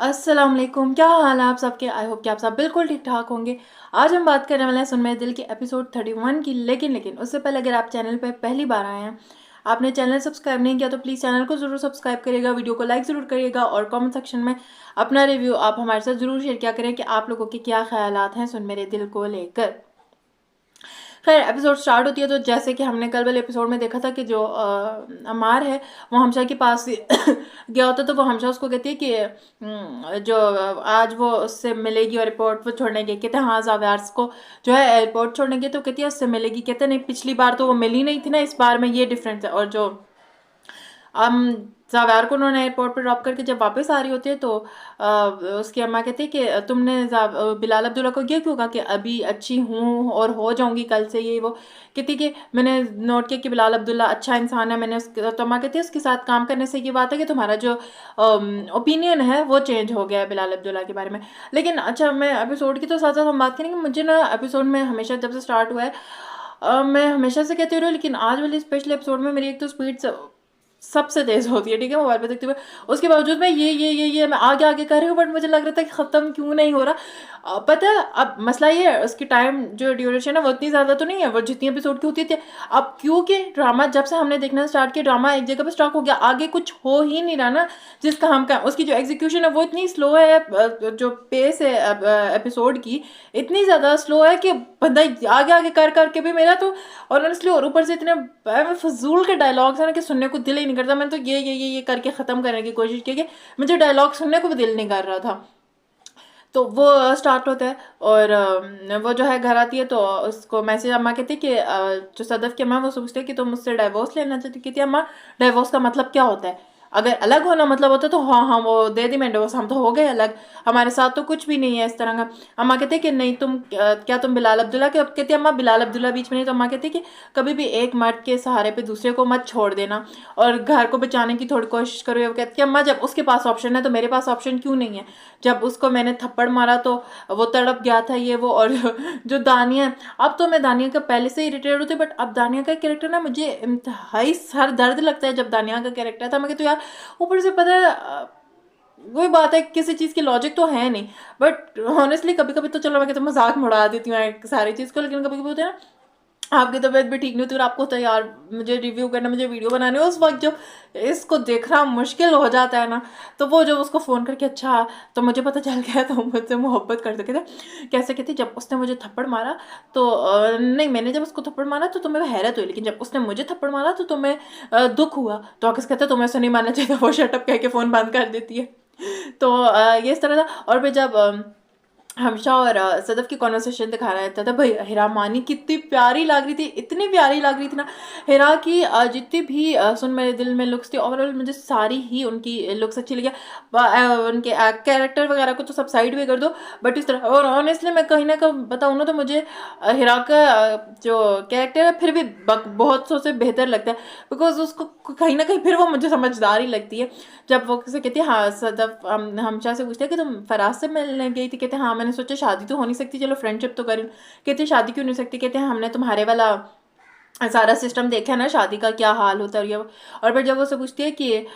अस्सलाम वालेकुम, क्या हाल है आप सबके। आई होप कि आप सब बिल्कुल ठीक ठाक होंगे। आज हम बात करने वाले हैं सुन मेरे दिल के एपिसोड 31 की। लेकिन उससे पहले अगर आप चैनल पर पहली बार आए हैं, आपने चैनल सब्सक्राइब नहीं किया तो प्लीज़ चैनल को ज़रूर सब्सक्राइब करिएगा, वीडियो को लाइक ज़रूर करिएगा और कमेंट सेक्शन में अपना रिव्यू आप हमारे साथ ज़रूर शेयर किया करें कि आप लोगों के क्या ख्यालात हैं सुन मेरे दिल को लेकर। खैर, एपिसोड स्टार्ट होती है तो जैसे कि हमने कल वाले एपिसोड में देखा था कि जो अमार है वो हमशा के पास गया होता, तो वो हमशा उसको कहती है कि जो आज वो उससे मिलेगी और एयरपोर्ट पर छोड़ने गई। कहते हैं हाँ, जाव्यार्स को जो है एयरपोर्ट छोड़ने गई तो कहती है उससे मिलेगी। कहते नहीं, पिछली बार तो वो मिली नहीं थी ना, इस बार में ये डिफरेंस है। और जो हम जावेर को उन्होंने एयरपोर्ट पर ड्रॉप करके जब वापस आ रही होती है तो उसकी अम्मा कहती है कि तुमने बिलाल अब्दुल्ला को ये क्यों कहा कि अभी अच्छी हूँ और हो जाऊंगी कल से, ये वो। कहती कि मैंने नोट किया कि बिलाल अब्दुल्ला अच्छा इंसान है, मैंने उसके, तो अम्मा कहती है उसके साथ काम करने से ये बात है कि तुम्हारा जो ओपिनियन है वो चेंज हो गया है बिलाल अब्दुल्ला के बारे में। लेकिन अच्छा, मैं एपिसोड की तो साथ साथ हम बात करेंगे। मुझे ना एपिसोड में हमेशा जब से स्टार्ट हुआ है मैं हमेशा से कहती रही, लेकिन आज वाले स्पेशल एपिसोड में मेरी एक तो स्पीड सबसे तेज होती है, ठीक है, मोबाइल पे देखते हुए। उसके बावजूद मैं ये मैं आगे आगे कर रही हूँ, बट मुझे लग रहा था कि ख़त्म क्यों नहीं हो रहा। पता है अब मसला ये है, उसकी टाइम जो ड्यूरेशन है वो इतनी ज़्यादा तो नहीं है, वो जितनी एपिसोड की होती थी। अब क्योंकि ड्रामा जब से हमने देखना स्टार्ट किया, ड्रामा एक जगह पर स्टॉक हो गया, आगे कुछ हो ही नहीं रहा ना। जिसका हम का उसकी जो एग्जीक्यूशन है वो इतनी स्लो है, जो पेस है एपिसोड की इतनी ज़्यादा स्लो है कि बंदा आगे आगे कर करके भी मेरा तो ऑनेस्टली, और ऊपर से इतने फजूल के डायलॉग्स हैं ना कि सुनने को दिल ही नहीं करता। मैंने तो ये करके ख़त्म करने की कोशिश की कि मुझे डायलॉग सुनने को भी दिल नहीं कर रहा था। तो वो स्टार्ट होता है और वो जो है घर आती है तो उसको मैसेज अम्मा कहती है कि जो सदफ की अम्मा है वो सोचती है कि तुम मुझसे डाइवोर्स लेना चाहती। कहती है अम्मा, डाइवोर्स का मतलब क्या होता है? अगर अलग होना मतलब होता तो हाँ हाँ वो दे दी मैं डिवोर्स, हम तो हो गए अलग, हमारे साथ तो कुछ भी नहीं है इस तरह का। अम्मा कहते हैं कि नहीं, तुम क्या तुम बिलाल अब्दुल्ला के, कहती है अम्मा बिलाल अब्दुल्ला बीच में नहीं। तो अम्मा कहती है कि कभी भी एक मर्द के सहारे पे दूसरे को मत छोड़ देना और घर को बचाने की थोड़ी कोशिश करो। वो कहती है अम्मा, जब उसके पास ऑप्शन है तो मेरे पास ऑप्शन क्यों नहीं है? जब उसको मैंने थप्पड़ मारा तो वो तड़प गया था, ये वो। और जो दानिया है, अब तो मैं दानिया का पहले से इरिटेट होती, बट अब दानिया का कैरेक्टर ना मुझे इंतहाई सर दर्द लगता है। जब दानिया का कैरेक्टर था मैं कहती हूँ यार, ऊपर से पता है वही बात है, किसी चीज़ की लॉजिक तो है नहीं, बट ऑनेस्टली कभी कभी तो चलो मैं कहती हूँ मजाक में उड़ा देती हूँ सारी चीज़ को, लेकिन कभी कभी होता है ना आपकी तबीयत भी ठीक नहीं होती और आपको होता है यार मुझे रिव्यू करना, मुझे वीडियो बनाने, उस वक्त जो इसको देखना मुश्किल हो जाता है ना, तो वो जब उसको फ़ोन करके अच्छा तो मुझे पता चल गया तो मुझसे मोहब्बत कर सके थे। कैसे कहती, जब उसने मुझे थप्पड़ मारा तो नहीं, मैंने जब उसको थप्पड़ मारा तो तुम्हें हैरत हुई, लेकिन जब उसने मुझे थप्पड़ मारा तो तुम्हें दुख हुआ। तो आगे कहते तुम्हें ऐसा नहीं मानना चाहिए था, वो शटअप कह के फ़ोन बंद कर देती है। तो ये इस तरह था। और फिर जब हमशा और सदफ की कॉन्वर्सेशन दिखा रहा था भाई, हिरा मानी कितनी प्यारी लग रही थी, इतनी प्यारी लग रही थी ना। हिरा की जितनी भी सुन मेरे दिल में लुक्स थी, ओवरऑल मुझे सारी ही उनकी लुक्स अच्छी लगी। उनके कैरेक्टर वगैरह को तो सब साइड में कर दो, बट इस तरह, और ऑनेस्टली मैं कहीं ना कहीं बताऊँ ना तो मुझे हिरा का जो कैरेक्टर है फिर भी बहुत सौ से बेहतर लगता है, बिकॉज उसको कहीं ना कहीं फिर वो मुझे समझदार ही लगती है। जब वो किसे कहती है हाँ, सदफ हमशा से पूछते हैं कि तुम फराज से मिलने गई थी। कहते हैं हाँ, मैंने सोचा शादी तो हो नहीं सकती, चलो फ्रेंडशिप तो करी। कहते हैं शादी क्यों नहीं सकती? कहते हैं हमने तुम्हारे वाला सारा सिस्टम देखा है ना, शादी का क्या हाल होता है। और फिर जब वो से पूछती है कि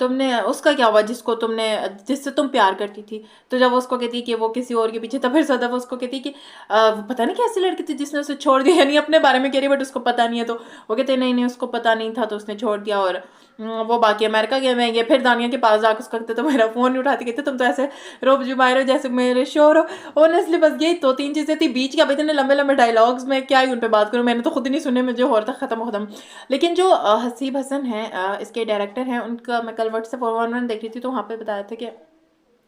तुमने उसका क्या हुआ जिससे तुम प्यार करती थी? तो जब वो उसको कहती है कि वो किसी और के पीछे, तो फिर सदफ उसको कहती है कि वो पता नहीं कैसी लड़की थी जिसने उसे छोड़ दिया, यानी अपने बारे में कह रही बट उसको पता नहीं है। तो वो कहते हैं नहीं नहीं, उसको पता नहीं था तो उसने छोड़ दिया, और वो बाकी अमेरिका गए हुए हैं। फिर दानिया के पास जाकर उसको कहते तो मेरा फ़ोन नहीं उठाती, कहते तुम तो ऐसे रोब जुबाए रहे हो जैसे मेरे शोर हो। ऑनेस्टली बस यही दो तीन चीज़ें थी बीच के, अब इतने लंबे लंबे डायलॉग्स में क्या ही उन पर बात करूँ, मैंने तो खुद ही नहीं सुने, मुझे और तक ख़त्म। लेकिन जो हसीब हसन है इसके डायरेक्टर हैं, उनका मैं कल व्हाट्सएप वन देख रही थी तो वहाँ पर बताया था कि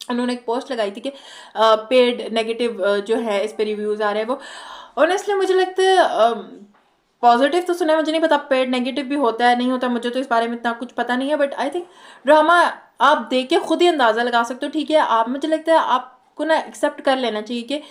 उन्होंने एक पोस्ट लगाई थी कि पेड नेगेटिव जो है इस पे रिव्यूज़ आ रहे हैं वो। ऑनेस्टली मुझे लगता है पॉजिटिव तो सुना है, मुझे नहीं पता पेड नेगेटिव भी होता है नहीं होता, मुझे तो इस बारे में इतना कुछ पता नहीं है, बट आई थिंक ड्रामा आप देख के खुद ही अंदाज़ा लगा सकते हो, ठीक है। आप, मुझे लगता है आपको ना एक्सेप्ट कर लेना चाहिए कि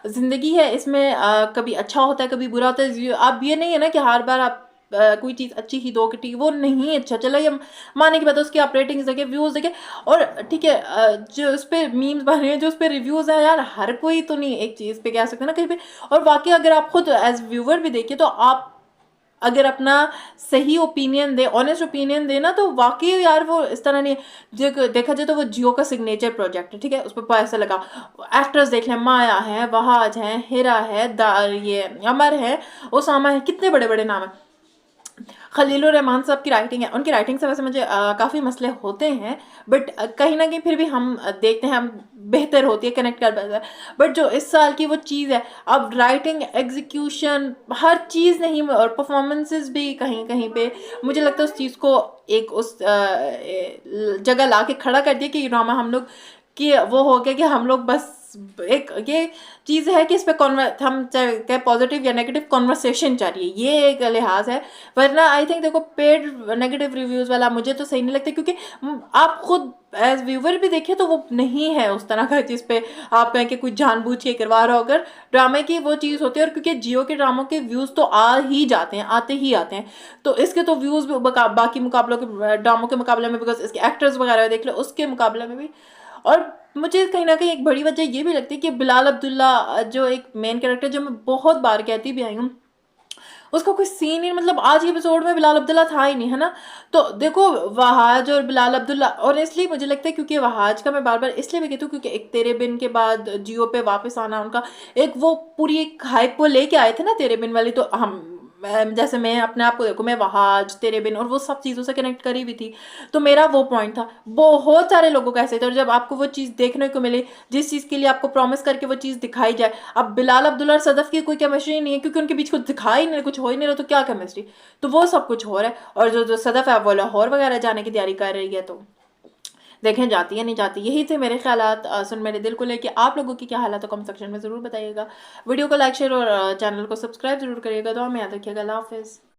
ज़िंदगी है, इसमें कभी अच्छा होता है कभी बुरा होता है। आप ये नहीं है ना कि हर बार आप कोई चीज़ अच्छी ही दो कि ठीक वो नहीं अच्छा, चलो ये माने की बात है, उसकी आप रेटिंग्स देखे, व्यूज़ देखे, और ठीक है जो उस पर मीम्स बन रहे हैं, जो उस पर रिव्यूज़ है यार, हर कोई तो नहीं एक चीज़ पे कह सकते ना कहीं पे। और वाकई अगर आप खुद एज व्यूवर भी देखिए तो आप अगर अपना सही ओपिनियन दे, ऑनेस्ट ओपिनियन दे ना, तो वाकई यार वो इस तरह नहीं। देखा जाए तो वो जियो का सिग्नेचर प्रोजेक्ट है, ठीक है, उस पर पैसा लगा। एक्टर्स देख लें, माया है, वहाज है, हिरा है, ये अमर है, ओसामा है, कितने बड़े बड़े नाम है। खलीलुर रहमान साहब की राइटिंग है, उनकी राइटिंग से वैसे मुझे काफ़ी मसले होते हैं, बट कहीं ना कहीं फिर भी हम देखते हैं, हम बेहतर होती है, कनेक्ट कर पाते हैं। बट जो इस साल की वो चीज़ है, अब राइटिंग, एग्जीक्यूशन, हर चीज़ नहीं, और परफॉर्मेंसेस भी कहीं कहीं पे मुझे लगता है उस चीज़ को एक उस जगह ला के खड़ा कर दिया कि ड्रामा हम लोग कि वो हो गया कि हम लोग बस एक ये चीज़ है कि इस पर हम चाहे पॉजिटिव या नेगेटिव कॉन्वर्सेशन चाहिए, ये एक लिहाज है। वरना आई थिंक देखो, पेड नेगेटिव रिव्यूज़ वाला मुझे तो सही नहीं लगता, क्योंकि आप खुद एज व्यूवर भी देखें तो वो नहीं है उस तरह का जिस पे आप कहें कि कुछ जानबूझ के करवा रहा हो। अगर ड्रामे की वो चीज़ होती है, और क्योंकि जियो के ड्रामों के व्यूज़ तो आ ही जाते हैं, आते ही आते हैं, तो इसके तो व्यूज़ बाकी मुकाबलों के ड्रामों के मुकाबले में, बिकॉज इसके एक्टर्स वगैरह देख लो, उसके मुकाबले में भी। और मुझे कहीं ना कहीं एक बड़ी वजह ये भी लगती है कि बिलाल अब्दुल्ला जो एक मेन कैरेक्टर, जो मैं बहुत बार कहती भी आई हूँ, उसका कोई सीन ही, मतलब आज के एपिसोड में बिलाल अब्दुल्ला था ही नहीं, है ना। तो देखो, वहाज और बिलाल अब्दुल्ला, और इसलिए मुझे लगता है, क्योंकि वहाज का मैं बार बार इसलिए भी कहती हूँ क्योंकि एक तेरे बिन के बाद जियो पे वापस आना उनका, एक वो पूरी एक हाइप वो लेके आए थे ना तेरे बिन वाली, तो हम जैसे मैं अपने आप को देखो, मैं वहाज, तेरे बिन और वो सब चीज़ों से कनेक्ट करी हुई थी, तो मेरा वो पॉइंट था। बहुत सारे लोगों का ऐसे थे, और जब आपको वो चीज़ देखने को मिले, जिस चीज़ के लिए आपको प्रॉमिस करके वो चीज़ दिखाई जाए, अब बिलाल अब्दुल्ला और सदफ की कोई केमिस्ट्री नहीं है, क्योंकि उनके बीच कुछ दिखा ही नहीं, कुछ हो ही नहीं रहा, तो क्या केमिस्ट्री, तो वो सब कुछ हो रहा है। और जो जो सदफ है वो लाहौर वगैरह जाने की तैयारी कर रही है, तो देखें जाती है नहीं जाती। यही थे मेरे ख्यालात सुन मेरे दिल को लेके। आप लोगों की क्या हालत है कमेंट सेक्शन में ज़रूर बताइएगा। वीडियो को लाइक, शेयर और चैनल को सब्सक्राइब जरूर करिएगा। तो हमें याद रखिएगा। अल्लाह हाफिज़।